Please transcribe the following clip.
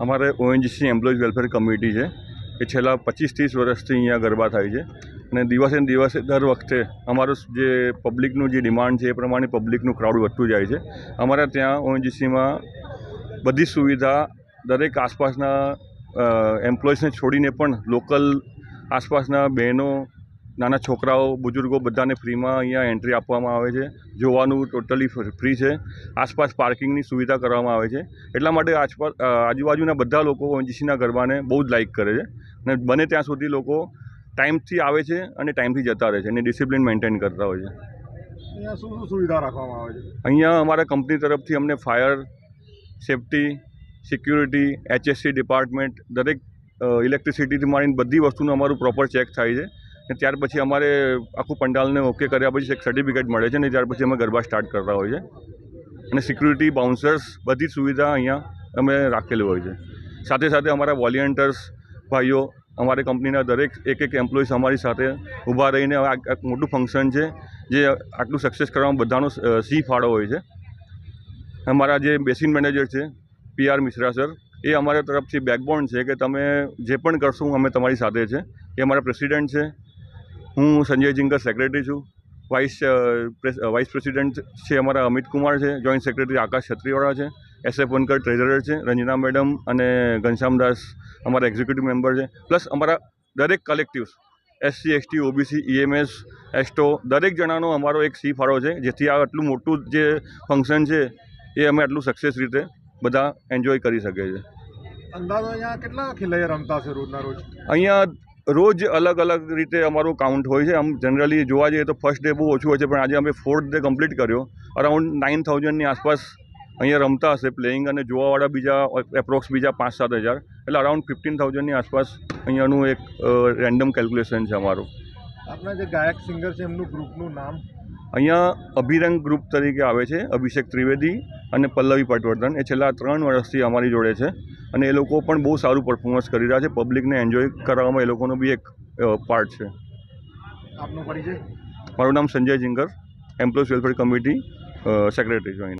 અમારે ONGC employees welfare committee છે એ છેલ્લા 25-30 વર્ષથી અહીંયા ગરબા થાય છે અને દિવસે ને દિવસે દર વખતે અમારું જે પબ્લિકનું જે ડિમાન્ડ છે એ પ્રમાણે પબ્લિકનું ક્રાઉડ વધતું જાય છે. અમારા ત્યાં ઓએનજીસીમાં બધી સુવિધા દરેક આસપાસના એમ્પ્લોઈઝને છોડીને પણ લોકલ આસપાસના બહેનો, નાના છોકરાઓ, બુઝુર્ગો બધાને ફ્રીમાં અહીંયા એન્ટ્રી આપવામાં આવે છે. જોવાનું ટોટલી ફ્રી છે. આસપાસ પાર્કિંગની સુવિધા કરવામાં આવે છે. એટલા માટે આજુબાજુના બધા લોકો ઓએનજીસીના ગરબાને બહુ જ લાઇક કરે છે અને બને ત્યાં સુધી લોકો ટાઈમથી આવે છે અને ટાઈમથી જતા રહે છે અને ડિસિપ્લિન મેન્ટેન કરતા હોય છે. અહીંયા શું શું સુવિધા રાખવામાં આવે છે? અહીંયા અમારા કંપની તરફથી અમને fire safety, security, HSC department, દરેક ઇલેક્ટ્રિસિટીથી માંડીને બધી વસ્તુનું અમારું પ્રોપર ચેક થાય છે અને ત્યાર પછી અમારે આખું પંડાલને ઓકે કર્યા પછી એક સર્ટિફિકેટ મળે છે અને ત્યાર પછી અમે ગરબા સ્ટાર્ટ કરતા હોઈએ છીએ અને સિક્યુરિટી, બાઉન્સર્સ, બધી સુવિધા અહીંયા અમે રાખેલી હોય છે. સાથે સાથે અમારા વોલિયન્ટર્સ ભાઈઓ, અમારી કંપનીના દરેક એક એમ્પ્લોઈઝ અમારી સાથે ઊભા રહીને આ મોટું ફંક્શન છે જે આટલું સક્સેસ કરવામાં બધાનો સી ફાળો હોય છે. અમારા જે બેસિન મેનેજર છે PR મિશ્રા સર, એ અમારા તરફથી બેકબોન છે કે તમે જે પણ કરશો અમે તમારી સાથે છે. એ અમારા પ્રેસિડેન્ટ છે. હું સંજય જિંગર સેક્રેટરી છું. વાઇસ પ્રેસિડેન્ટ છે અમારા અમિત કુમાર છે. જોઈન્ટ સેક્રેટરી આકાશ છત્રીવાળા છે. SF વનકર ટ્રેઝરર છે. રંજના મેડમ અને ઘનશ્યામદાસ અમારા એક્ઝિક્યુટિવ મેમ્બર છે. પ્લસ અમારા દરેક કલેક્ટિવ્સ SC, ST, OBC, EMS, એસ્ટો દરેક જણાનો અમારો એક સી ફાળો છે જેથી આ આટલું મોટું જે ફંક્શન છે એ અમે આટલું સક્સેસ રીતે બધા એન્જોય કરી શકે છે. અંદાજો અહીંયા કેટલા ખેલૈયા રમતા હશે રોજના રોજ? અહીંયા રોજ અલગ અલગ રીતે અમારું કાઉન્ટ હોય છે. આમ જનરલી જોવા જઈએ તો ફર્સ્ટ ડે બહુ ઓછું હોય છે પણ આજે અમે 4th ડે કમ્પ્લીટ કર્યો. અરાઉન્ડ 9,000ની આસપાસ અહીંયા રમતા હશે પ્લેઇંગ અને જોવાવાળા બીજા એપ્રોક્સ બીજા 5-7 હજાર, એટલે અરાઉન્ડ 15,000ની આસપાસ અહીંયાનું એક રેન્ડમ કેલ્ક્યુલેશન છે અમારું. આપના જે ગાયક સિંગર છે એમનું ગ્રુપનું નામ? અહીંયા અભિરંગ ગ્રુપ તરીકે આવે છે. અભિષેક ત્રિવેદી અને પલ્લવી પટવર્ધન એ છેલ્લા 3 વર્ષથી અમારી જોડે છે અને એ લોકો પણ બહુ સારું પરફોર્મન્સ કરી રહ્યા છે. પબ્લિકને એન્જોય કરવામાં એ લોકોનો બી એક પાર્ટ છે. આપનો પરિચય? મારું નામ Sanjay Jinger, employees welfare committee secretary joint.